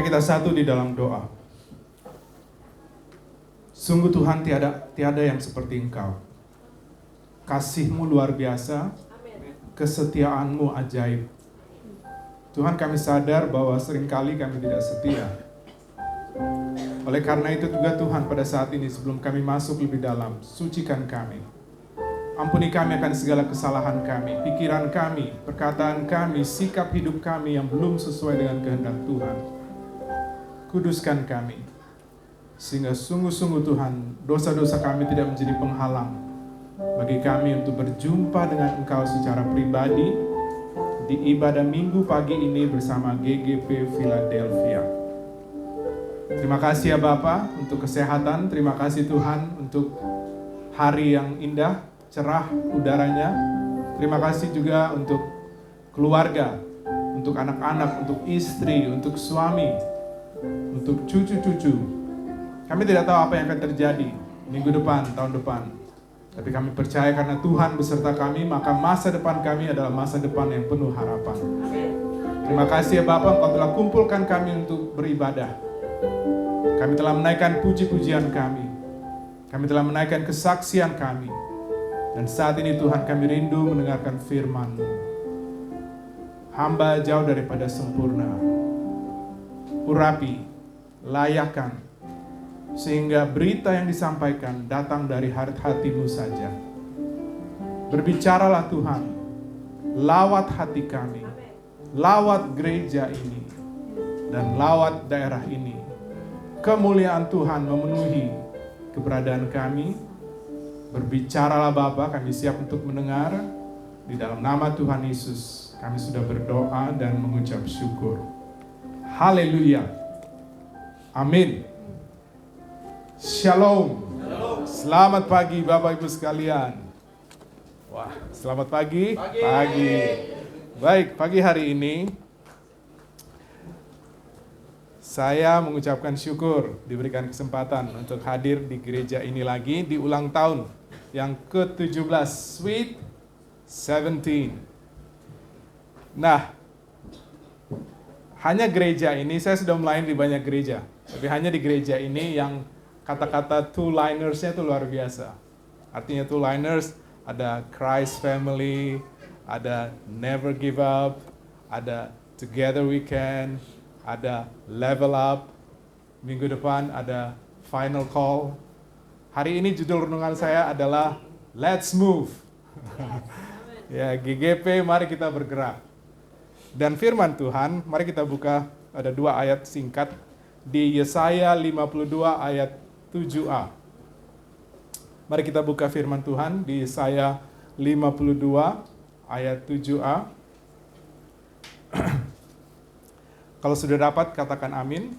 Mari kita satu di dalam doa. Sungguh Tuhan tiada yang seperti Engkau. Kasih-Mu luar biasa, kesetiaan-Mu ajaib. Tuhan, kami sadar bahwa seringkali kami tidak setia. Oleh karena itu juga Tuhan, pada saat ini sebelum kami masuk lebih dalam, sucikan kami. Ampuni kami akan segala kesalahan kami, pikiran kami, perkataan kami, sikap hidup kami yang belum sesuai dengan kehendak Tuhan. Kuduskan kami, sehingga sungguh-sungguh Tuhan, dosa-dosa kami tidak menjadi penghalang bagi kami untuk berjumpa dengan Engkau secara pribadi di ibadah minggu pagi ini bersama GGP Philadelphia. Terima kasih ya Bapa untuk kesehatan, terima kasih Tuhan untuk hari yang indah, cerah udaranya. Terima kasih juga untuk keluarga, untuk anak-anak, untuk istri, untuk suami, untuk cucu-cucu. Kami tidak tahu apa yang akan terjadi minggu depan, tahun depan. Tapi kami percaya karena Tuhan beserta kami, maka masa depan kami adalah masa depan yang penuh harapan. Terima kasih ya Bapa, Engkau telah kumpulkan kami untuk beribadah. Kami telah menaikkan puji-pujian kami. Kami telah menaikkan kesaksian kami. Dan saat ini Tuhan, kami rindu mendengarkan firman-Mu. Hamba jauh daripada sempurna. Urapi, layakkan, sehingga berita yang disampaikan datang dari hati-Mu saja. Berbicaralah Tuhan, lawat hati kami, lawat gereja ini, dan lawat daerah ini. Kemuliaan Tuhan memenuhi keberadaan kami. Berbicaralah Bapa, kami siap untuk mendengar. Di dalam nama Tuhan Yesus, kami sudah berdoa dan mengucap syukur. Haleluya. Amin. Shalom. Selamat pagi Bapak Ibu sekalian. Wah, selamat pagi. Pagi. Baik, pagi hari ini saya mengucapkan syukur diberikan kesempatan untuk hadir di gereja ini lagi di ulang tahun yang ke-17, Sweet 17. Nah, hanya gereja ini, saya sudah melayani di banyak gereja, tapi hanya di gereja ini yang kata-kata two-liners-nya itu luar biasa. Artinya two-liners, ada Christ Family, ada Never Give Up, ada Together We Can, ada Level Up. Minggu depan ada Final Call. Hari ini judul renungan saya adalah Let's Move. Ya, GGP, mari kita bergerak. Dan firman Tuhan, mari kita buka, ada 2 ayat singkat di Yesaya 52 ayat 7a. Mari kita buka firman Tuhan di Yesaya 52 ayat 7a. Kalau sudah dapat katakan amin.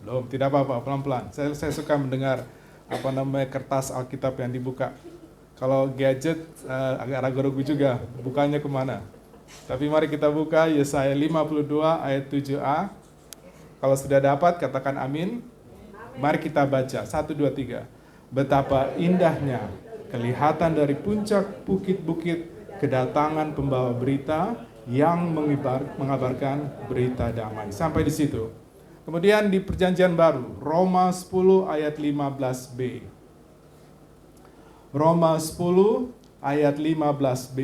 Belum, tidak apa-apa, pelan-pelan. Saya suka mendengar kertas Alkitab yang dibuka. Kalau gadget agak ragu-ragu juga bukanya kemana. Tapi mari kita buka Yesaya 52 ayat 7a. Kalau sudah dapat katakan amin. Mari kita baca, 1, 2, 3. Betapa indahnya kelihatan dari puncak bukit-bukit kedatangan pembawa berita yang mengabarkan berita damai. Sampai di situ. Kemudian di perjanjian baru, Roma 10 ayat 15b. Roma 10 ayat 15b.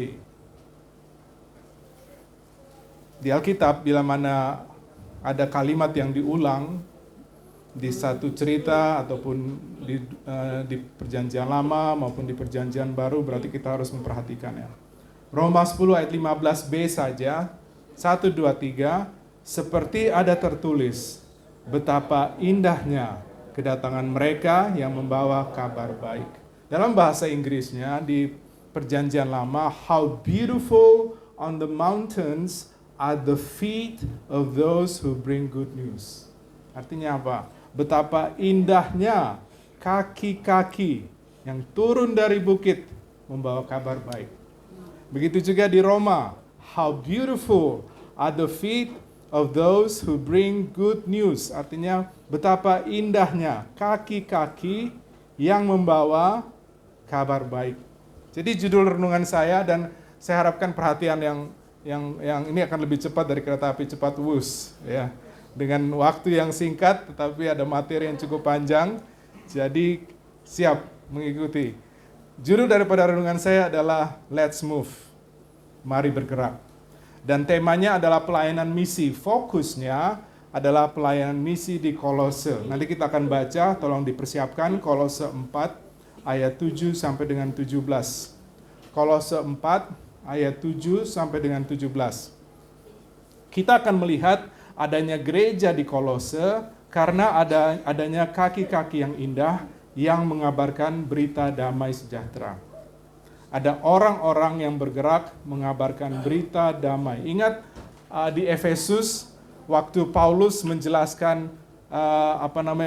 Di Alkitab, bila mana ada kalimat yang diulang, di satu cerita ataupun di perjanjian lama maupun di perjanjian baru, berarti kita harus memperhatikannya. Roma 10 ayat 15b saja, 1, 2, 3, seperti ada tertulis, betapa indahnya kedatangan mereka yang membawa kabar baik. Dalam bahasa Inggrisnya di perjanjian lama, how beautiful on the mountains are the feet of those who bring good news. Artinya apa? Betapa indahnya kaki-kaki yang turun dari bukit membawa kabar baik. Begitu juga di Roma, how beautiful are the feet of those who bring good news. Artinya betapa indahnya kaki-kaki yang membawa kabar baik. Jadi judul renungan saya, dan saya harapkan perhatian yang ini akan lebih cepat dari kereta api cepat Wus, ya. dengan waktu yang singkat, tetapi ada materi yang cukup panjang. Jadi siap mengikuti. Judul daripada renungan saya adalah Let's Move. Mari bergerak. Dan temanya adalah pelayanan misi. Fokusnya adalah pelayanan misi di Kolose. Nanti kita akan baca, tolong dipersiapkan Kolose 4 ayat 7 sampai dengan 17. Kolose 4 ayat 7 sampai dengan 17. Kita akan melihat adanya gereja di Kolose karena adanya kaki-kaki yang indah yang mengabarkan berita damai sejahtera. Ada orang-orang yang bergerak mengabarkan berita damai. Ingat di Efesus waktu Paulus menjelaskan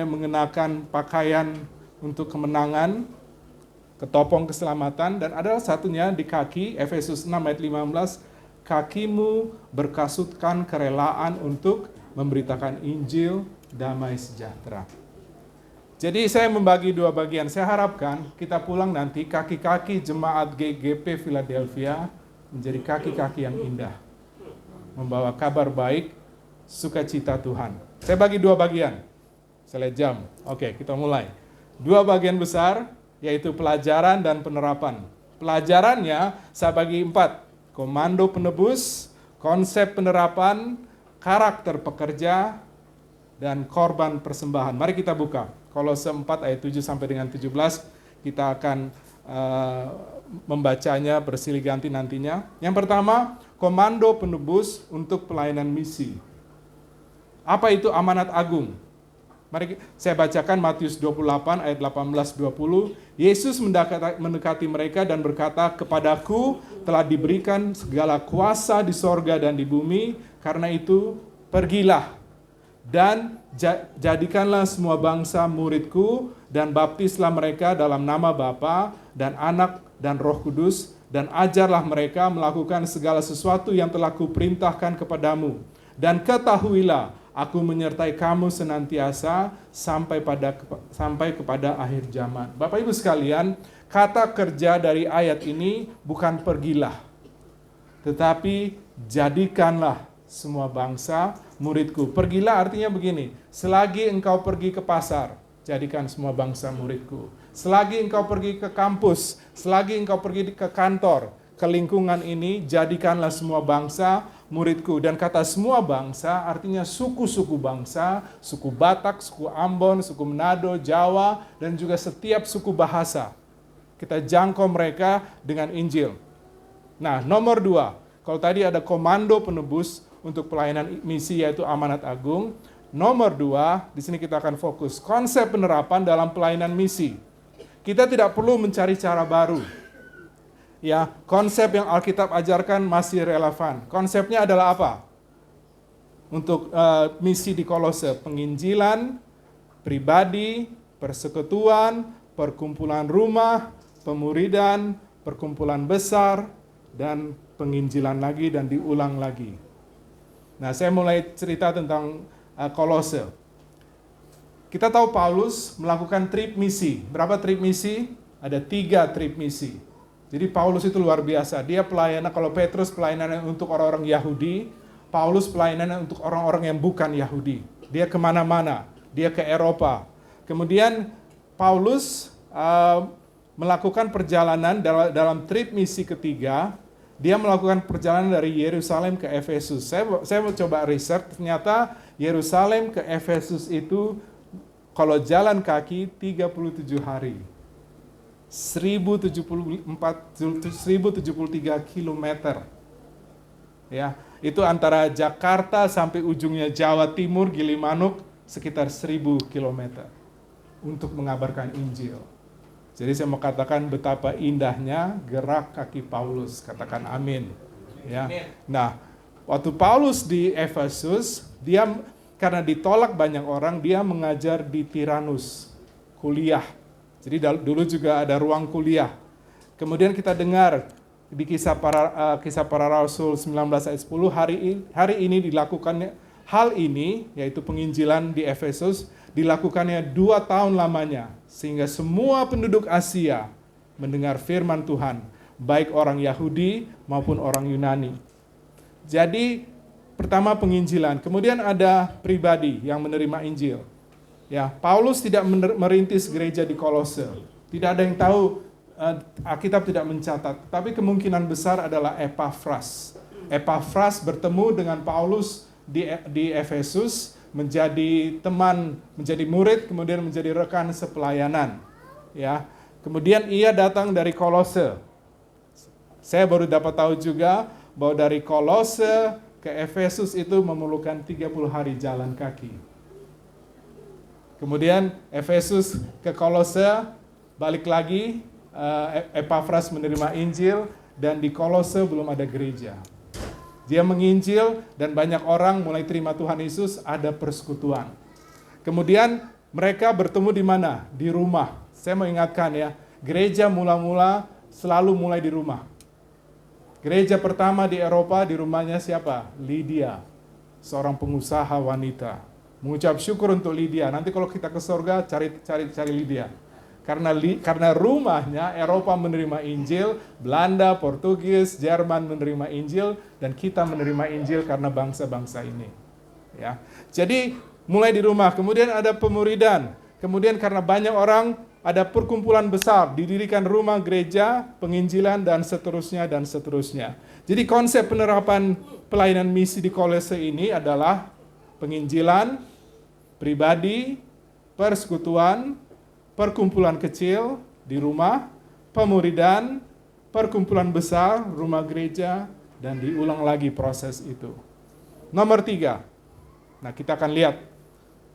mengenakan pakaian untuk kemenangan, ketopong keselamatan, dan ada satunya di kaki, Efesus 6 ayat 15, kakimu berkasutkan kerelaan untuk memberitakan Injil damai sejahtera. Jadi saya membagi dua bagian. Saya harapkan kita pulang nanti kaki-kaki jemaat GGP Philadelphia menjadi kaki-kaki yang indah. Membawa kabar baik, sukacita Tuhan. Saya bagi dua bagian. Saya lihat jam. Oke, kita mulai. Dua bagian besar, yaitu pelajaran dan penerapan. Pelajarannya saya bagi 4. Komando penebus, konsep penerapan, karakter pekerja, dan korban persembahan. Mari kita buka. Kolose 4 ayat 7 sampai dengan 17, kita akan membacanya bersilih ganti nantinya. Yang pertama, komando penebus untuk pelayanan misi. Apa itu amanat agung? Mari saya bacakan Matius 28 ayat 18-20. Yesus mendekati mereka dan berkata, kepadaku telah diberikan segala kuasa di sorga dan di bumi, karena itu pergilah dan jadikanlah semua bangsa muridku dan baptislah mereka dalam nama Bapa dan Anak dan Roh Kudus dan ajarlah mereka melakukan segala sesuatu yang telah kuperintahkan kepadamu. Dan ketahuilah, aku menyertai kamu senantiasa sampai kepada akhir zaman. Bapak Ibu sekalian, kata kerja dari ayat ini bukan pergilah, tetapi jadikanlah semua bangsa muridku. Pergilah artinya begini, selagi engkau pergi ke pasar, jadikan semua bangsa muridku. Selagi engkau pergi ke kampus, selagi engkau pergi ke kantor, ke lingkungan ini, jadikanlah semua bangsa muridku. Dan kata semua bangsa artinya suku-suku bangsa, suku Batak, suku Ambon, suku Manado, Jawa, dan juga setiap suku bahasa. Kita jangkau mereka dengan Injil. Nah, nomor 2, kalau tadi ada komando penebus untuk pelayanan misi yaitu amanat agung. Nomor 2, di sini kita akan fokus konsep penerapan dalam pelayanan misi. Kita tidak perlu mencari cara baru. Ya, konsep yang Alkitab ajarkan masih relevan. Konsepnya adalah apa? Untuk misi di Kolose, penginjilan, pribadi, persekutuan, perkumpulan rumah, pemuridan, perkumpulan besar, dan penginjilan lagi dan diulang lagi. Nah, saya mulai cerita tentang Kolose. Kita tahu Paulus melakukan trip misi. Berapa trip misi? Ada 3 trip misi. Jadi Paulus itu luar biasa. Dia pelayanan, kalau Petrus pelayanannya untuk orang-orang Yahudi, Paulus pelayanannya untuk orang-orang yang bukan Yahudi. Dia kemana-mana. Dia ke Eropa. Kemudian Paulus melakukan perjalanan dalam trip misi ketiga. Dia melakukan perjalanan dari Yerusalem ke Efesus. Saya mau coba riset, ternyata Yerusalem ke Efesus itu kalau jalan kaki 37 hari. 1073 kilometer. Ya, itu antara Jakarta sampai ujungnya Jawa Timur, Gilimanuk, sekitar 1000 kilometer untuk mengabarkan Injil. Jadi saya mau katakan betapa indahnya gerak kaki Paulus. Katakan amin. Ya. Nah, waktu Paulus di Efesus, dia karena ditolak banyak orang, dia mengajar di Tiranus, kuliah. Jadi dulu juga ada ruang kuliah. Kemudian kita dengar di kisah para Rasul 19 ayat 10, hari ini dilakukannya hal ini, yaitu penginjilan di Efesus, dilakukannya 2 tahun lamanya, sehingga semua penduduk Asia mendengar firman Tuhan, baik orang Yahudi maupun orang Yunani. Jadi Pertama penginjilan, kemudian ada pribadi yang menerima Injil. Ya, Paulus tidak merintis gereja di Kolose. Tidak ada yang tahu, Alkitab tidak mencatat. Tapi kemungkinan besar adalah Epafras. Epafras bertemu dengan Paulus di Efesus, menjadi teman, menjadi murid, kemudian menjadi rekan sepelayanan. Ya, kemudian ia datang dari Kolose. Saya baru dapat tahu juga bahwa dari Kolose ke Efesus itu memerlukan 30 hari jalan kaki. Kemudian Efesus ke Kolose, balik lagi, Epafras menerima Injil, dan di Kolose belum ada gereja. Dia menginjil dan banyak orang mulai terima Tuhan Yesus, ada persekutuan. Kemudian mereka bertemu di mana? Di rumah. Saya mau ingatkan ya, gereja mula-mula selalu mulai di rumah. Gereja pertama di Eropa, di rumahnya siapa? Lydia, seorang pengusaha wanita. Mengucap syukur untuk Lydia. Nanti kalau kita ke surga, cari Lydia. Karena rumahnya Eropa menerima Injil, Belanda, Portugis, Jerman menerima Injil, dan kita menerima Injil karena bangsa-bangsa ini. Ya. Jadi mulai di rumah, kemudian ada pemuridan, kemudian karena banyak orang, ada perkumpulan besar, didirikan rumah gereja, penginjilan, dan seterusnya, dan seterusnya. Jadi konsep penerapan pelayanan misi di Kolose ini adalah penginjilan, pribadi, persekutuan, perkumpulan kecil di rumah, pemuridan, perkumpulan besar, rumah gereja, dan diulang lagi proses itu. Nomor 3, nah kita akan lihat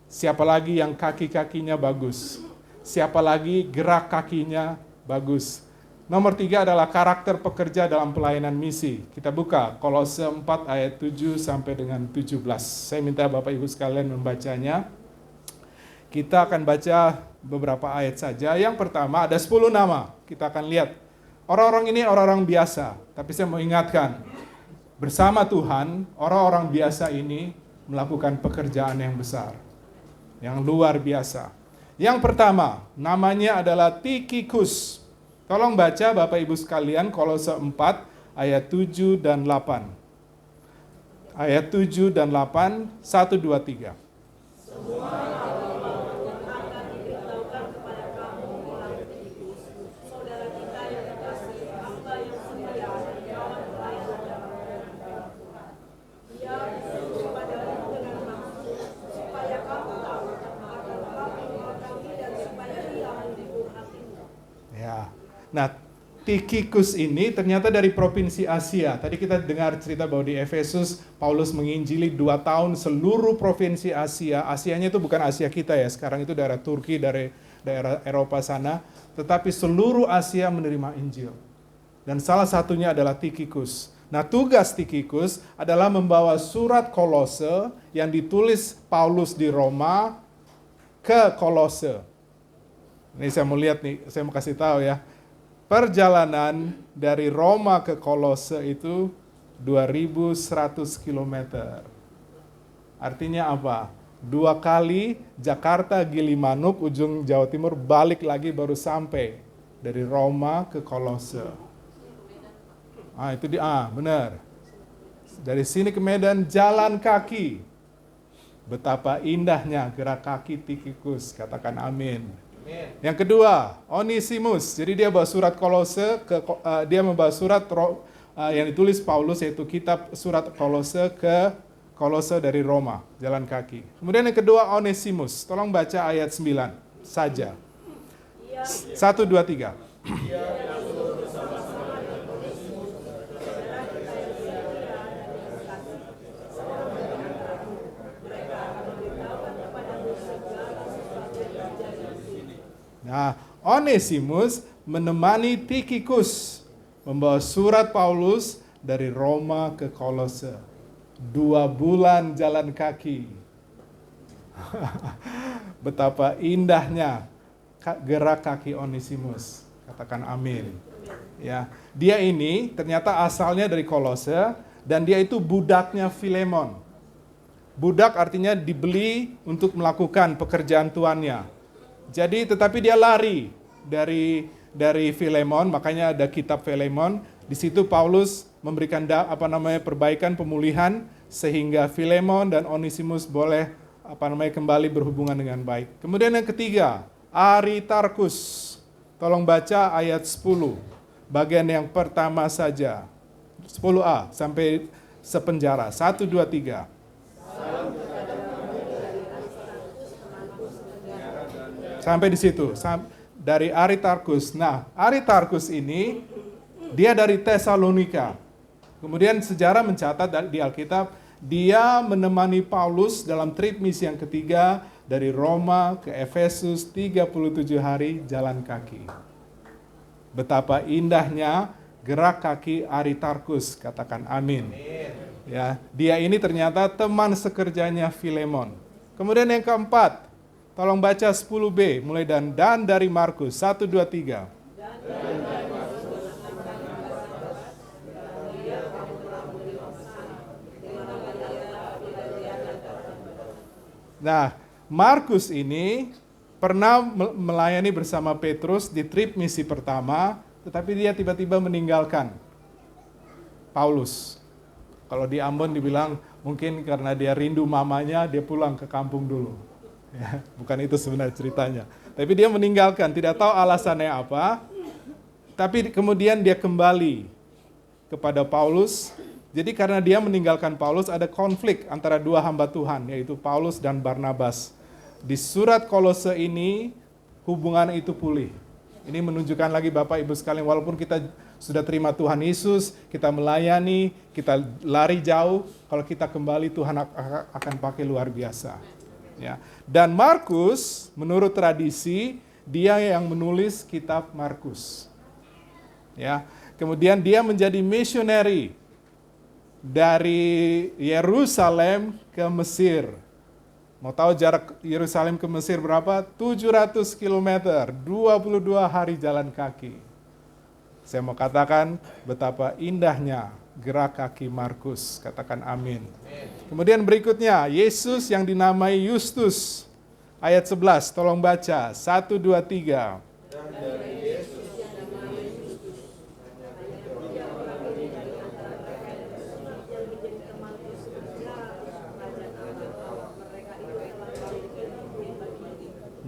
siapa lagi yang kaki-kakinya bagus. Siapa lagi gerak kakinya bagus. Nomor 3 adalah karakter pekerja dalam pelayanan misi. Kita buka Kolose 4 ayat 7 sampai dengan 17. Saya minta Bapak Ibu sekalian membacanya. Kita akan baca beberapa ayat saja. Yang pertama ada 10 nama. Kita akan lihat. Orang-orang ini orang-orang biasa. Tapi saya mau ingatkan, bersama Tuhan, orang-orang biasa ini melakukan pekerjaan yang besar. Yang luar biasa. Yang pertama, namanya adalah Tikhikus. Tolong baca Bapak Ibu sekalian Kolose 4 ayat 7 dan 8. Ayat 7 dan 8, 1, 2, 3. Semua akan diberitahukan kepada kamu oleh Tikhikus, saudara kita yang kekasih, hamba yang setia dan kawan pelayanan dalam Tuhan. Dia disuruh kepadamu dengan maksud supaya kamu tahu agar kamu mengetahui dan supaya ia menghibur hatimu. Ya. Nah, Tikhikus ini ternyata dari provinsi Asia. Tadi kita dengar cerita bahwa di Efesus, Paulus menginjili 2 tahun seluruh provinsi Asia. Asianya itu bukan Asia kita ya, sekarang itu daerah Turki, dari daerah Eropa sana. Tetapi seluruh Asia menerima Injil. Dan salah satunya adalah Tikhikus. Nah, tugas Tikhikus adalah membawa surat Kolose yang ditulis Paulus di Roma ke Kolose. Ini saya mau lihat nih, saya mau kasih tahu ya. Perjalanan dari Roma ke Kolose itu 2.100 km. Artinya apa? 2 kali Jakarta Gilimanuk, ujung Jawa Timur, balik lagi baru sampai dari Roma ke Kolose. Itu benar. Dari sini ke Medan jalan kaki. Betapa indahnya gerak kaki Tikhikus, katakan amin. Yang kedua, Onesimus. Jadi dia bawa surat Kolose, dia membawa surat yang ditulis Paulus, yaitu kitab surat Kolose ke Kolose dari Roma, jalan kaki. Kemudian yang kedua, Onesimus. Tolong baca ayat 9 saja. 1, 2, 3. Nah, Onesimus menemani Tikhikus membawa surat Paulus dari Roma ke Kolose. 2 bulan jalan kaki. Betapa indahnya gerak kaki Onesimus. Katakan amin. Ya, dia ini ternyata asalnya dari Kolose dan dia itu budaknya Filemon. Budak artinya dibeli untuk melakukan pekerjaan tuannya. Jadi tetapi dia lari dari Filemon, makanya ada kitab Filemon. Di situ Paulus memberikan perbaikan, pemulihan sehingga Filemon dan Onesimus boleh kembali berhubungan dengan baik. Kemudian yang ketiga, Aristarkus. Tolong baca ayat 10, bagian yang pertama saja. 10a sampai sepenjara. 1, 2, 3. Sampai di situ, dari Aristarkus. Nah, Aristarkus ini, dia dari Tesalonika. Kemudian sejarah mencatat di Alkitab, dia menemani Paulus dalam trip misi yang ketiga dari Roma ke Efesus 37 hari jalan kaki. Betapa indahnya gerak kaki Aristarkus, katakan amin. Ya, dia ini ternyata teman sekerjanya Filemon. Kemudian yang keempat, tolong baca 10b, mulai dan dari Markus, 1, 2, 3. Nah, Markus ini pernah melayani bersama Petrus di trip misi pertama, tetapi dia tiba-tiba meninggalkan Paulus. Kalau di Ambon dibilang mungkin karena dia rindu mamanya, dia pulang ke kampung dulu. Ya, bukan itu sebenarnya ceritanya. Tapi dia meninggalkan, tidak tahu alasannya apa. Tapi kemudian dia kembali kepada Paulus. Jadi karena dia meninggalkan Paulus, ada konflik antara dua hamba Tuhan, yaitu Paulus dan Barnabas. Di surat Kolose ini, hubungan itu pulih. Ini menunjukkan lagi Bapak Ibu sekalian, walaupun kita sudah terima Tuhan Yesus, kita melayani, kita lari jauh, kalau kita kembali Tuhan akan pakai luar biasa. Ya. Dan Markus, menurut tradisi, dia yang menulis kitab Markus. Ya. Kemudian dia menjadi missionary dari Yerusalem ke Mesir. Mau tahu jarak Yerusalem ke Mesir berapa? 700 km, 22 hari jalan kaki. Saya mau katakan betapa indahnya gerak kaki Markus. Katakan amin. Kemudian berikutnya, Yesus yang dinamai Justus. Ayat 11, tolong baca. 1, 2, 3.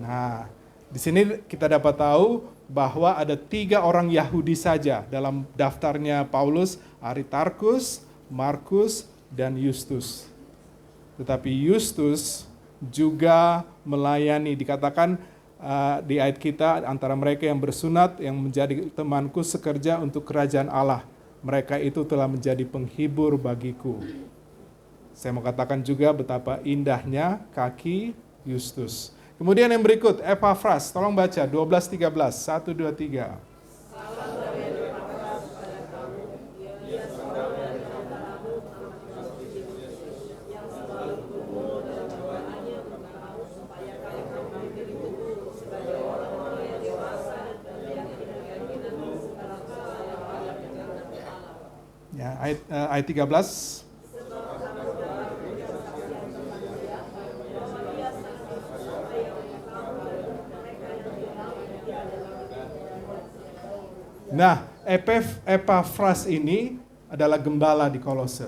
Nah, di sini kita dapat tahu bahwa ada 3 orang Yahudi saja dalam daftarnya Paulus, Aristarkus, Markus, dan Justus. Tetapi Justus juga melayani, dikatakan di ayat kita, antara mereka yang bersunat, yang menjadi temanku sekerja untuk kerajaan Allah. Mereka itu telah menjadi penghibur bagiku. Saya mau katakan juga betapa indahnya kaki Justus. Kemudian yang berikut, Epafras, tolong baca 12-13, 1, 2, 3. Ya, ayat 13. Nah, Epafras ini adalah gembala di Kolose.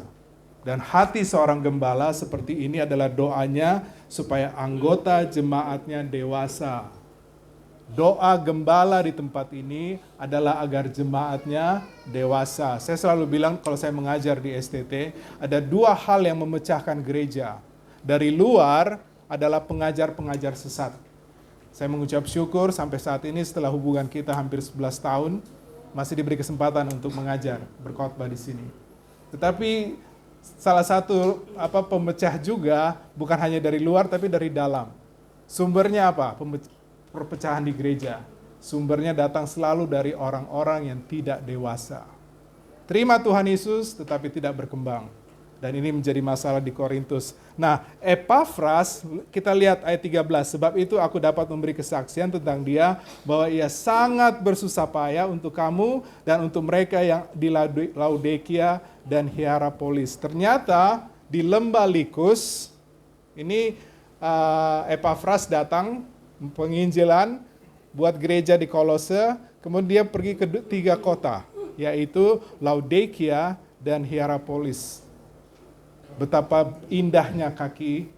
Dan hati seorang gembala seperti ini adalah doanya supaya anggota jemaatnya dewasa. Doa gembala di tempat ini adalah agar jemaatnya dewasa. Saya selalu bilang kalau saya mengajar di STT, ada 2 hal yang memecahkan gereja. Dari luar adalah pengajar-pengajar sesat. Saya mengucap syukur sampai saat ini setelah hubungan kita hampir 11 tahun, masih diberi kesempatan untuk mengajar, berkhotbah di sini. Tetapi salah satu pemecah juga bukan hanya dari luar tapi dari dalam. Sumbernya apa? Perpecahan di gereja. Sumbernya datang selalu dari orang-orang yang tidak dewasa. Terima Tuhan Yesus tetapi tidak berkembang. Dan ini menjadi masalah di Korintus. Nah, Epafras, kita lihat ayat 13. Sebab itu aku dapat memberi kesaksian tentang dia, bahwa ia sangat bersusah payah untuk kamu dan untuk mereka yang di Laodikia dan Hierapolis. Ternyata di lembah Likus, ini Epafras datang, penginjilan buat gereja di Kolose, kemudian dia pergi ke 3 kota, yaitu Laodikia dan Hierapolis. betapa indahnya kaki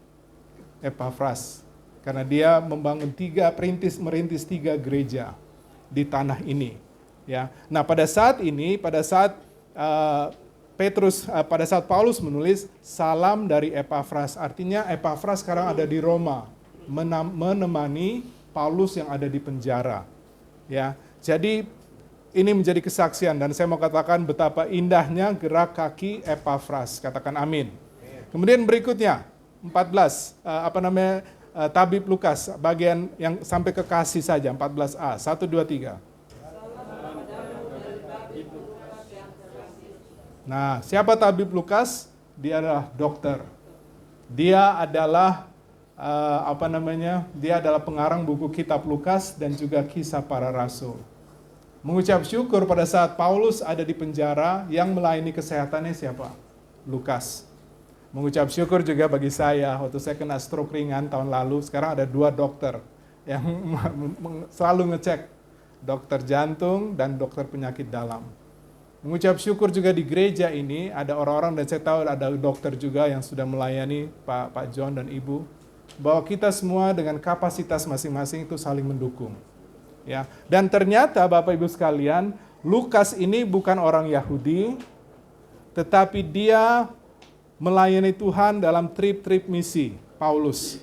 Epafras. Karena dia membangun merintis 3 gereja di tanah ini. Ya. Nah pada saat ini, pada saat Paulus menulis salam dari Epafras, artinya Epafras sekarang ada di Roma, menemani Paulus yang ada di penjara. Ya, jadi ini menjadi kesaksian dan saya mau katakan betapa indahnya gerak kaki Epafras. Katakan amin. Kemudian berikutnya 14 tabib Lukas bagian yang sampai ke kasih saja 14a 1 2 3. Nah, siapa tabib Lukas? Dia adalah dokter. Dia adalah dia adalah pengarang buku kitab Lukas dan juga kisah para rasul. Mengucap syukur pada saat Paulus ada di penjara, yang melayani kesehatannya siapa? Lukas. Mengucap syukur juga bagi saya, waktu saya kena stroke ringan tahun lalu, sekarang ada 2 dokter yang selalu ngecek, dokter jantung dan dokter penyakit dalam. Mengucap syukur juga di gereja ini, ada orang-orang dan saya tahu ada dokter juga yang sudah melayani Pak John dan Ibu, bahwa kita semua dengan kapasitas masing-masing itu saling mendukung. Ya. Dan ternyata Bapak Ibu sekalian, Lukas ini bukan orang Yahudi, tetapi dia melayani Tuhan dalam trip-trip misi Paulus.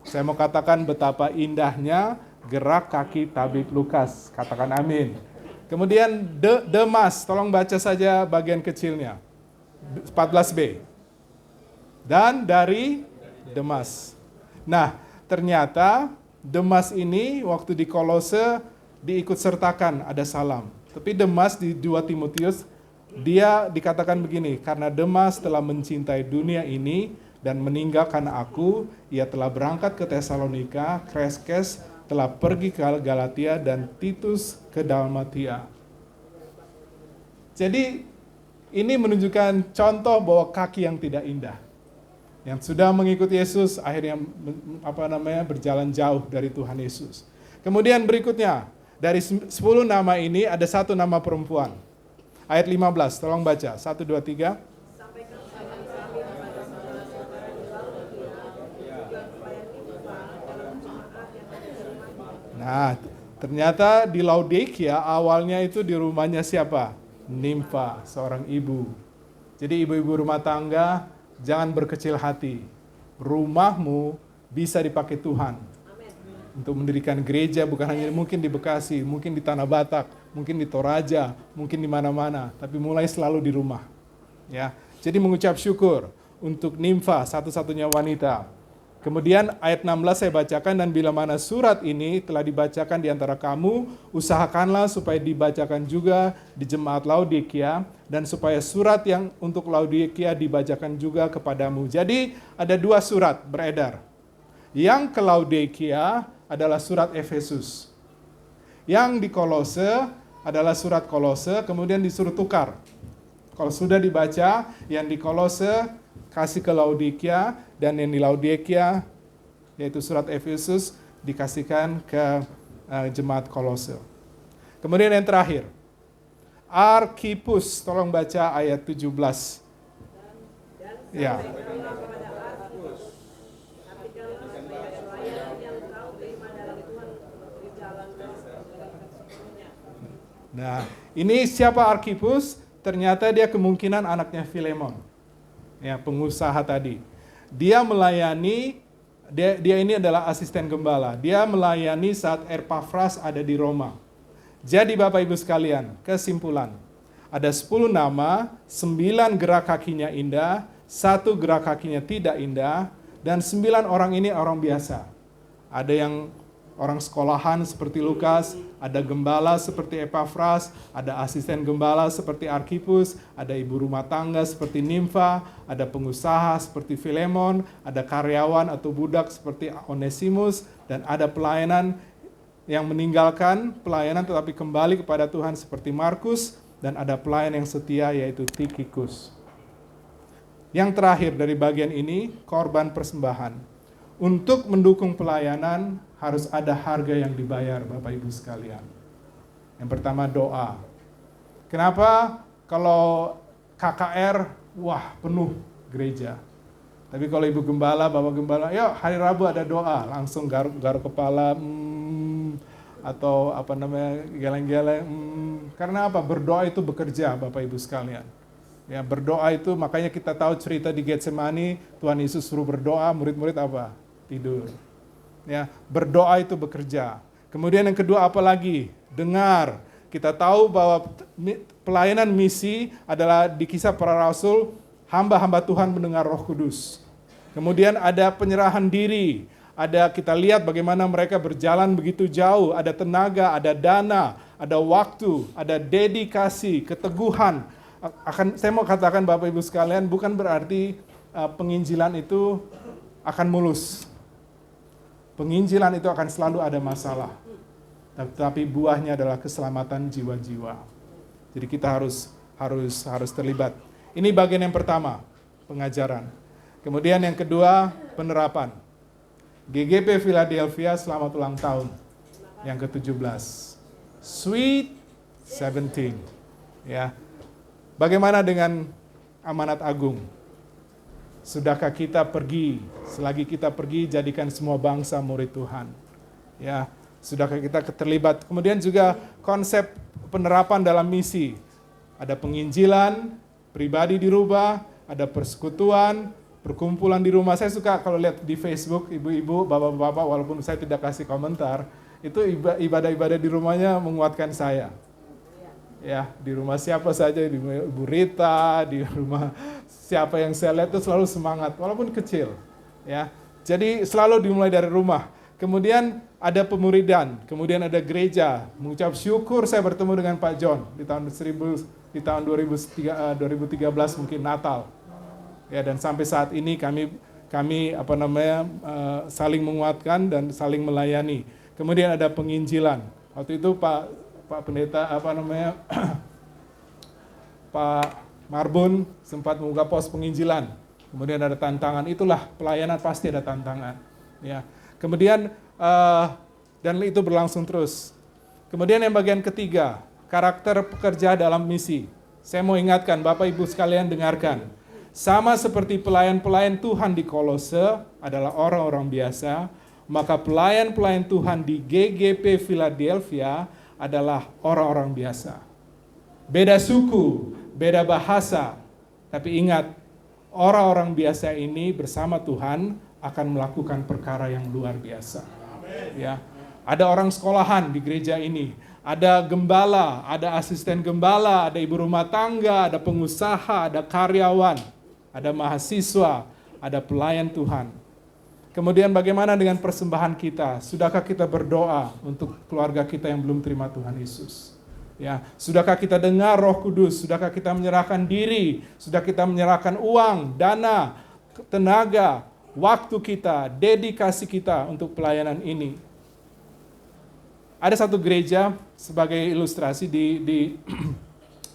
Saya mau katakan betapa indahnya gerak kaki tabib Lukas. Katakan amin. Kemudian Demas, tolong baca saja bagian kecilnya. 14b. Dan dari Demas. Nah, ternyata Demas ini waktu di Kolose diikut sertakan ada salam. Tapi Demas di 2 Timotius dia dikatakan begini, karena Demas telah mencintai dunia ini dan meninggalkan aku, ia telah berangkat ke Tesalonika, Kreskes telah pergi ke Galatia dan Titus ke Dalmatia. Jadi ini menunjukkan contoh bahwa kaki yang tidak indah. Yang sudah mengikuti Yesus akhirnya berjalan jauh dari Tuhan Yesus. Kemudian berikutnya, dari 10 nama ini ada 1 nama perempuan. Ayat 15, tolong baca. 1, 2, 3. Nah, ternyata di Laodikia awalnya itu di rumahnya siapa? Nimfa, seorang ibu. Jadi ibu-ibu rumah tangga, jangan berkecil hati. Rumahmu bisa dipakai Tuhan. Untuk mendirikan gereja bukan hanya mungkin di Bekasi, mungkin di Tanah Batak, mungkin di Toraja, mungkin di mana-mana, tapi mulai selalu di rumah. Ya. Jadi mengucap syukur untuk Nimfa, satu-satunya wanita. Kemudian ayat 16 saya bacakan, dan bila mana surat ini telah dibacakan di antara kamu, usahakanlah supaya dibacakan juga di jemaat Laodikia, dan supaya surat yang untuk Laodikia dibacakan juga kepadamu. Jadi ada 2 surat beredar. Yang ke Laodikia adalah surat Efesus. Yang di Kolose adalah surat Kolose, kemudian disuruh tukar. Kalau sudah dibaca, yang di Kolose kasih ke Laodikia, dan yang di Laodikia, yaitu surat Efesus, dikasihkan ke jemaat Kolose. Kemudian yang terakhir, Arkhipus, tolong baca ayat 17. Ya. Nah, ini siapa Arkhipus? Ternyata dia kemungkinan anaknya Filemon. Ya, pengusaha tadi. Dia melayani, dia ini adalah asisten gembala. Dia melayani saat Epafras ada di Roma. Jadi Bapak Ibu sekalian, kesimpulan. Ada 10 nama, 9 gerak kakinya indah, 1 gerak kakinya tidak indah, dan 9 orang ini orang biasa. Ada yang orang sekolahan seperti Lukas, ada gembala seperti Epafras, ada asisten gembala seperti Arkhipus, ada ibu rumah tangga seperti Nimfa, ada pengusaha seperti Filemon, ada karyawan atau budak seperti Onesimus, dan ada pelayanan yang meninggalkan pelayanan tetapi kembali kepada Tuhan seperti Markus, dan ada pelayan yang setia yaitu Tikhikus. Yang terakhir dari bagian ini, korban persembahan. Untuk mendukung pelayanan harus ada harga yang dibayar, Bapak Ibu sekalian. Yang pertama doa. Kenapa kalau KKR, wah penuh, gereja. Tapi kalau ibu gembala, bapak gembala, yuk hari Rabu ada doa, langsung garuk kepala, atau geleng-geleng. Karena apa? Berdoa itu bekerja, Bapak Ibu sekalian. Ya, berdoa itu makanya kita tahu cerita di Getsemani, Tuhan Yesus suruh berdoa, murid-murid apa? Tidur. Ya, berdoa itu bekerja. Kemudian yang kedua apa lagi? Dengar. Kita tahu bahwa pelayanan misi adalah di Kisah Para Rasul, hamba-hamba Tuhan mendengar Roh Kudus. Kemudian ada penyerahan diri. Ada kita lihat bagaimana mereka berjalan begitu jauh, ada tenaga, ada dana, ada waktu, ada dedikasi, keteguhan. Saya mau katakan Bapak Ibu sekalian, bukan berarti penginjilan itu akan mulus. Penginjilan itu akan selalu ada masalah. Tapi buahnya adalah keselamatan jiwa-jiwa. Jadi kita harus terlibat. Ini bagian yang pertama, pengajaran. Kemudian yang kedua, penerapan. GGP Philadelphia selamat ulang tahun yang ke-17. Sweet 17. Ya. Bagaimana dengan amanat agung? Sudahkah kita pergi? Selagi kita pergi, jadikan semua bangsa murid Tuhan. Ya, sudahkah kita terlibat? Kemudian juga konsep penerapan dalam misi. Ada penginjilan, pribadi dirubah, ada persekutuan, perkumpulan di rumah. Saya suka kalau lihat di Facebook, ibu-ibu, bapak-bapak, walaupun saya tidak kasih komentar, itu ibadah-ibadah di rumahnya menguatkan saya. Ya, di rumah siapa saja, di rumah Ibu Rita, di rumah siapa yang saya lihat itu selalu semangat, walaupun kecil. Ya, jadi selalu dimulai dari rumah. Kemudian ada pemuridan, kemudian ada gereja. Mengucap syukur saya bertemu dengan Pak John di tahun 2013 mungkin Natal. Ya, dan sampai saat ini kami saling menguatkan dan saling melayani. Kemudian ada penginjilan. Waktu itu Pak Pendeta Pak Marbun sempat membuka pos penginjilan. Kemudian ada tantangan. Itulah pelayanan, pasti ada tantangan. Ya. Kemudian dan itu berlangsung terus. Kemudian yang bagian ketiga, karakter pekerja dalam misi. Saya mau ingatkan Bapak Ibu sekalian, dengarkan. Sama seperti pelayan-pelayan Tuhan di Kolose adalah orang-orang biasa, maka pelayan-pelayan Tuhan di GGP Philadelphia adalah orang-orang biasa. Beda suku, beda bahasa, tapi ingat, orang-orang biasa ini bersama Tuhan akan melakukan perkara yang luar biasa. Ya, ada orang sekolahan di gereja ini, ada gembala, ada asisten gembala, ada ibu rumah tangga, ada pengusaha, ada karyawan, ada mahasiswa, ada pelayan Tuhan. Kemudian bagaimana dengan persembahan kita? Sudahkah kita berdoa untuk keluarga kita yang belum terima Tuhan Yesus? Ya, sudahkah kita dengar Roh Kudus? Sudahkah kita menyerahkan diri? Sudah kita menyerahkan uang, dana, tenaga, waktu kita, dedikasi kita untuk pelayanan ini? Ada satu gereja sebagai ilustrasi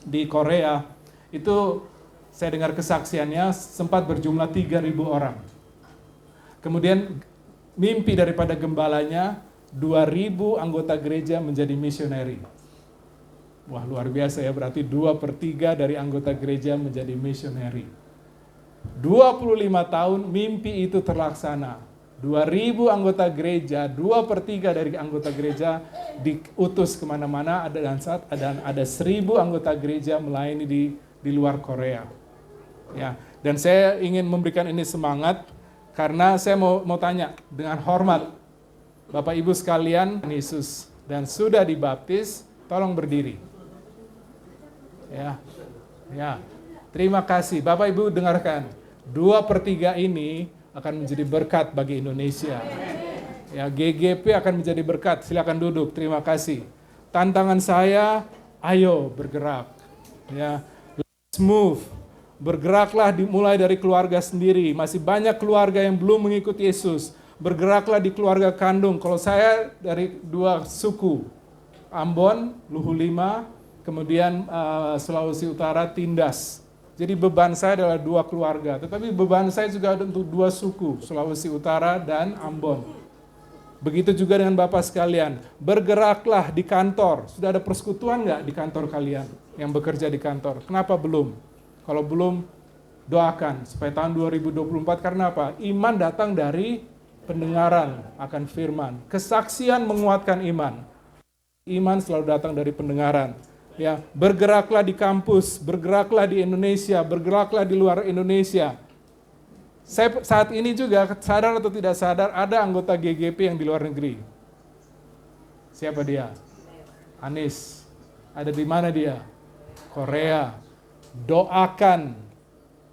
di Korea, itu saya dengar kesaksiannya sempat berjumlah 3.000 orang. Kemudian mimpi daripada gembalanya, 2.000 anggota gereja menjadi misioneri. Wah, luar biasa ya, berarti 2/3 dari anggota gereja menjadi misioneri. 25 tahun mimpi itu terlaksana. 2.000 anggota gereja, 2/3 dari anggota gereja diutus kemana-mana, dan ada 1.000 anggota gereja melayani di luar Korea. Ya, dan saya ingin memberikan ini semangat, karena saya mau tanya dengan hormat, Bapak Ibu sekalian, Yesus dan sudah dibaptis, tolong berdiri. Ya, terima kasih. Bapak Ibu dengarkan, 2/3 ini akan menjadi berkat bagi Indonesia. Ya, GGP akan menjadi berkat. Silakan duduk. Terima kasih. Tantangan saya, ayo bergerak. Ya, let's move. Bergeraklah dimulai dari keluarga sendiri. Masih banyak keluarga yang belum mengikuti Yesus. Bergeraklah di keluarga kandung. Kalau saya dari 2 suku, Ambon, Luhu Lima, kemudian Sulawesi Utara, Tindas. Jadi beban saya adalah 2 keluarga. Tetapi beban saya juga ada untuk 2 suku, Sulawesi Utara dan Ambon. Begitu juga dengan Bapak sekalian. Bergeraklah di kantor. Sudah ada persekutuan nggak di kantor kalian yang bekerja di kantor? Kenapa belum? Kalau belum, doakan supaya tahun 2024, karena apa? Iman datang dari pendengaran akan firman. Kesaksian menguatkan iman. Iman selalu datang dari pendengaran. Ya, bergeraklah di kampus, bergeraklah di Indonesia, bergeraklah di luar Indonesia. Saya saat ini juga sadar atau tidak sadar ada anggota GGP yang di luar negeri. Siapa dia? Anis. Ada di mana dia? Korea. Doakan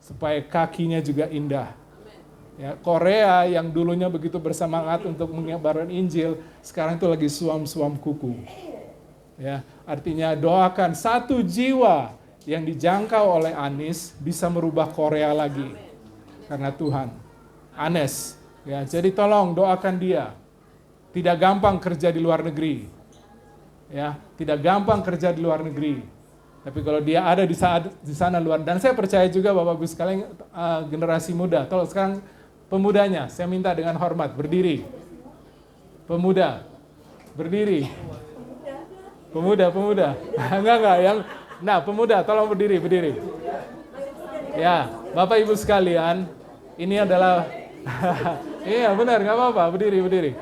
supaya kakinya juga indah. Ya, Korea yang dulunya begitu bersemangat untuk menyebarkan Injil, sekarang itu lagi suam-suam kuku. Ya, artinya doakan satu jiwa yang dijangkau oleh Anis bisa merubah Korea lagi. Karena Tuhan. Anes. Ya, jadi tolong doakan dia. Tidak gampang kerja di luar negeri. Ya, tidak gampang kerja di luar negeri. Tapi kalau dia ada di sana luar, dan saya percaya juga Bapak Ibu sekalian generasi muda. Kalau sekarang pemudanya, saya minta dengan hormat berdiri. Pemuda, berdiri. Pemuda. Enggak yang. Nah, pemuda, tolong berdiri. Ya, Bapak Ibu sekalian, ini adalah iya benar, nggak apa-apa, berdiri.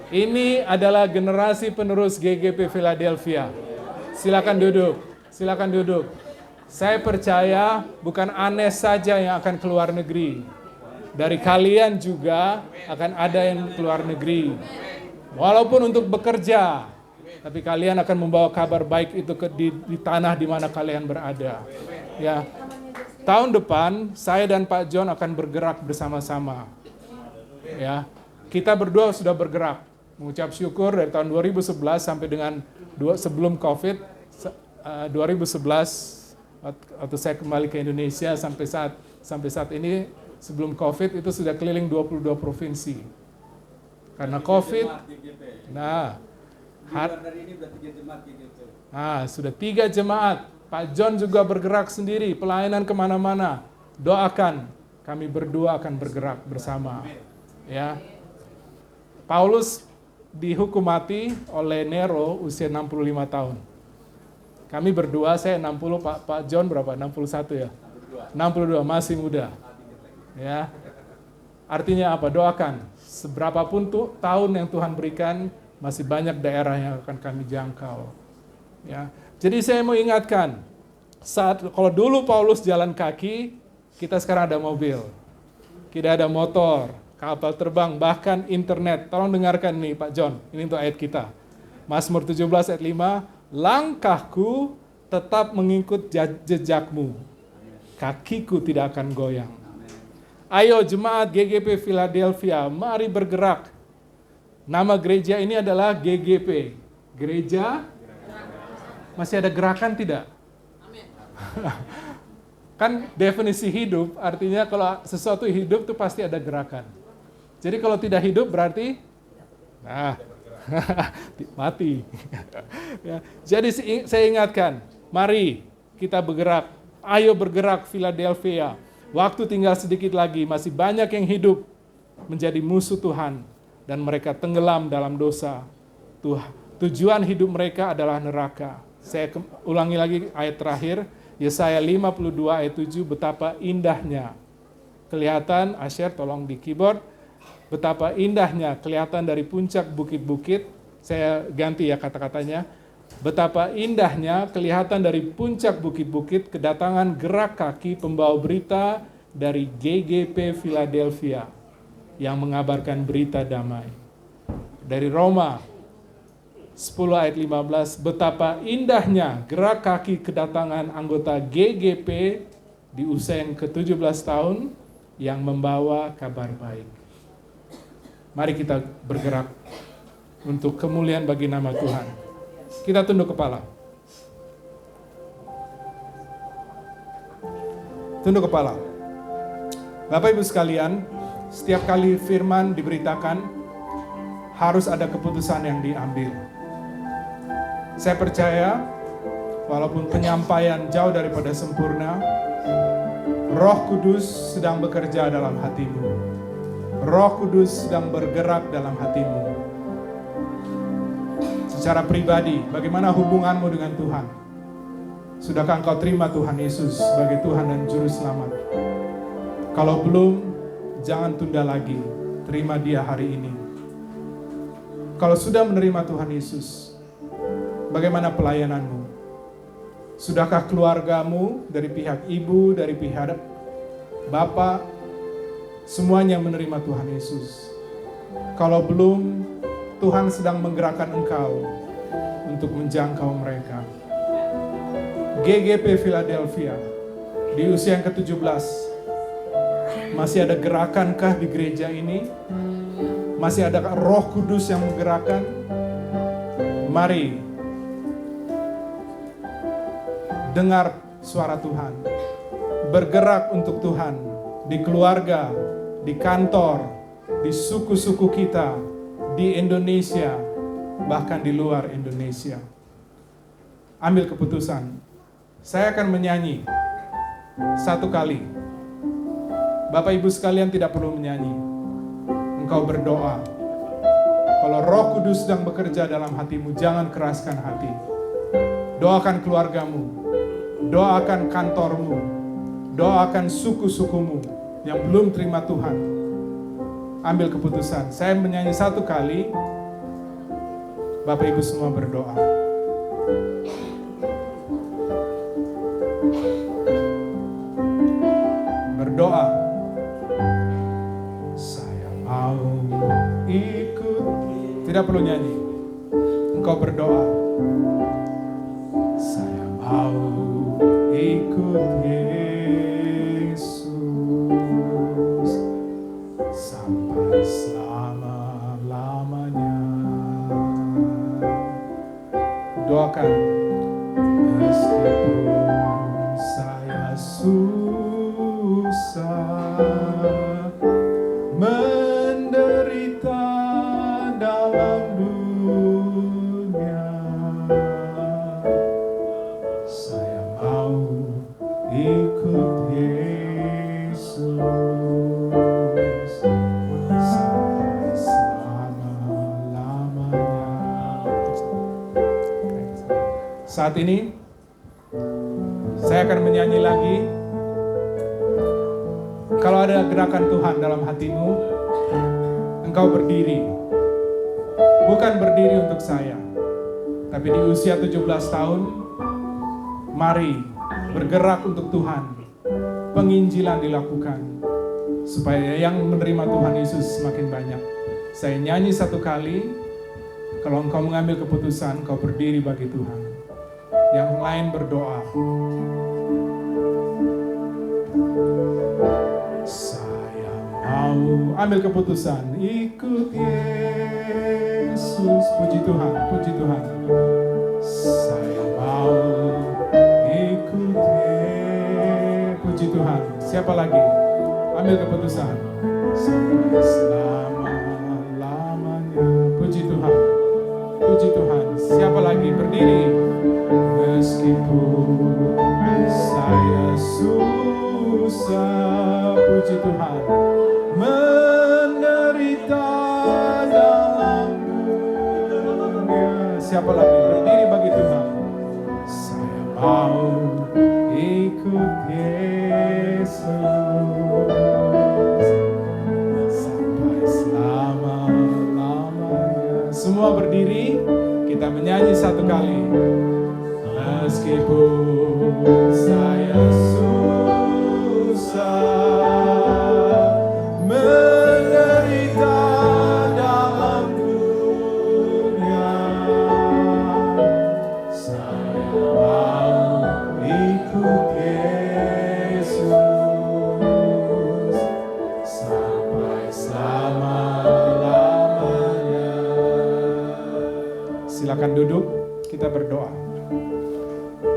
Ini adalah generasi penerus GGP Philadelphia. Silakan duduk. Saya percaya bukan Anes saja yang akan keluar negeri. Dari kalian juga akan ada yang keluar negeri. Walaupun untuk bekerja, tapi kalian akan membawa kabar baik itu di tanah di mana kalian berada. Ya. Tahun depan saya dan Pak John akan bergerak bersama-sama. Ya. Kita berdua sudah bergerak, mengucap syukur dari tahun 2011 sampai dengan sebelum Covid 2011 waktu saya kembali ke Indonesia sampai saat ini sebelum Covid itu sudah keliling 22 provinsi. Karena Covid. Sudah 3 jemaat. Pak John juga bergerak sendiri, pelayanan kemana-mana. Doakan, kami berdua akan bergerak bersama. Ya, Paulus dihukum mati oleh Nero usia 65 tahun. Kami berdua, saya 60, Pak John berapa? 61 ya? 62, masih muda. Ya, artinya apa? Doakan. Seberapapun tahun yang Tuhan berikan, masih banyak daerah yang akan kami jangkau. Ya. Jadi saya mau ingatkan, kalau dulu Paulus jalan kaki, kita sekarang ada mobil, kita ada motor, kapal terbang, bahkan internet. Tolong dengarkan nih Pak John, ini untuk ayat kita. Mazmur 17 ayat 5, langkahku tetap mengikut jejakmu, kakiku tidak akan goyang. Ayo jemaat GGP Philadelphia, mari bergerak. Nama gereja ini adalah GGP, Gereja. Masih ada gerakan tidak? Amin. Kan definisi hidup artinya kalau sesuatu hidup itu pasti ada gerakan. Jadi kalau tidak hidup berarti mati. Ya. Jadi saya ingatkan, mari kita bergerak. Ayo bergerak Philadelphia. Waktu tinggal sedikit lagi, masih banyak yang hidup menjadi musuh Tuhan dan mereka tenggelam dalam dosa. Tujuan hidup mereka adalah neraka. Saya ulangi lagi ayat terakhir, Yesaya 52 ayat 7, betapa indahnya kelihatan, Asher tolong di keyboard, betapa indahnya kelihatan dari puncak bukit-bukit, saya ganti ya kata-katanya, betapa indahnya kelihatan dari puncak bukit-bukit kedatangan gerak kaki pembawa berita dari GGP Philadelphia yang mengabarkan berita damai. Dari Roma 10 ayat 15, betapa indahnya gerak kaki kedatangan anggota GGP di usia yang ke-17 tahun yang membawa kabar baik. Mari kita bergerak untuk kemuliaan bagi nama Tuhan. Kita tunduk kepala. Tunduk kepala. Bapak Ibu sekalian, setiap kali firman diberitakan, harus ada keputusan yang diambil. Saya percaya, walaupun penyampaian jauh daripada sempurna, Roh Kudus sedang bekerja dalam hatimu. Roh Kudus sedang bergerak dalam hatimu. Secara pribadi, bagaimana hubunganmu dengan Tuhan? Sudahkah engkau terima Tuhan Yesus sebagai Tuhan dan Juru Selamat? Kalau belum, jangan tunda lagi. Terima Dia hari ini. Kalau sudah menerima Tuhan Yesus, bagaimana pelayananmu? Sudahkah keluargamu dari pihak ibu, dari pihak bapak, semuanya menerima Tuhan Yesus? Kalau belum, Tuhan sedang menggerakkan engkau untuk menjangkau mereka. GGP Philadelphia, di usia yang ke-17, masih ada gerakankah di gereja ini? Masih ada Roh Kudus yang menggerakkan? Mari dengar suara Tuhan, bergerak untuk Tuhan di keluarga, di kantor, di suku-suku kita, di Indonesia, bahkan di luar Indonesia. Ambil keputusan. Saya akan menyanyi satu kali. Bapak Ibu sekalian tidak perlu menyanyi. Engkau berdoa. Kalau Roh Kudus sedang bekerja dalam hatimu, jangan keraskan hati. Doakan keluargamu, doakan kantormu, doakan suku-sukumu yang belum terima Tuhan. Ambil keputusan. Saya menyanyi satu kali, Bapak Ibu semua berdoa. Berdoa. Saya mau ikut. Tidak perlu nyanyi. Engkau berdoa. Saya mau ikut Yesus sampai selama-lamanya. Doakan. Meskipun saya susah, menderita dalam dunia, saya mau ikut Yesus sampai selama-lamanya. Saat ini saya akan menyanyi lagi. Kalau ada gerakan Tuhan dalam hatimu, engkau berdiri. Bukan berdiri untuk saya, tapi di usia 17 tahun, mari bergerak untuk Tuhan. Penginjilan dilakukan, supaya yang menerima Tuhan Yesus semakin banyak. Saya nyanyi satu kali, kalau engkau mengambil keputusan, engkau berdiri bagi Tuhan. Yang lain berdoa. Saya mau ambil keputusan, ikut Yesus. Puji Tuhan, puji Tuhan. Saya mau ikut Yesus. Puji Tuhan. Siapa lagi? Ambil keputusan. Sampai selama-lamanya. Puji Tuhan. Puji Tuhan. Siapa lagi? Berdiri. Meskipun saya susah, puji Tuhan, menderita dalam dunia. Siapa lagi? Berdiri bagi Tuhan. Saya mau ikut Yesus sampai selama-lamanya. Semua berdiri, kita menyanyi satu kali. Meskipun saya susah, menderita dalam dunia, saya mau ikut Yesus sampai selama-lamanya. Silakan duduk, kita berdoa.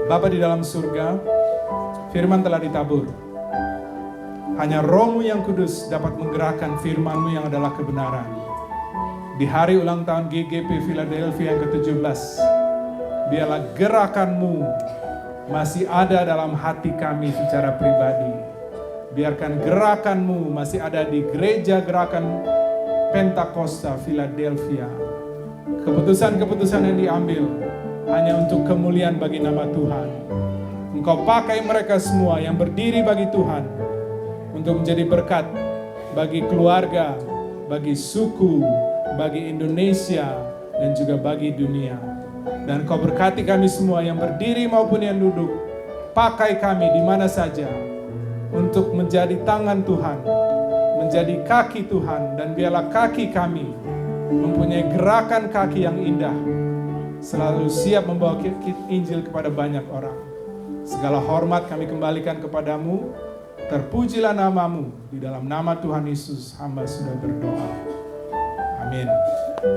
Bapa di dalam surga, firman telah ditabur. Hanya Roh-Mu yang kudus dapat menggerakkan firman-Mu yang adalah kebenaran. Di hari ulang tahun GGP Philadelphia yang ke-17, biarlah gerakan-Mu masih ada dalam hati kami secara pribadi. Biarkan gerakan-Mu masih ada di gereja gerakan Pentakosta Philadelphia. Keputusan-keputusan yang diambil hanya untuk kemuliaan bagi nama Tuhan. Engkau pakai mereka semua yang berdiri bagi Tuhan untuk menjadi berkat bagi keluarga, bagi suku, bagi Indonesia, dan juga bagi dunia. Dan Kau berkati kami semua yang berdiri maupun yang duduk. Pakai kami di mana saja untuk menjadi tangan Tuhan, menjadi kaki Tuhan, dan biarlah kaki kami mempunyai gerakan kaki yang indah, selalu siap membawa Injil kepada banyak orang. Segala hormat kami kembalikan kepadamu. Terpujilah namamu. Di dalam nama Tuhan Yesus hamba sudah berdoa. Amin.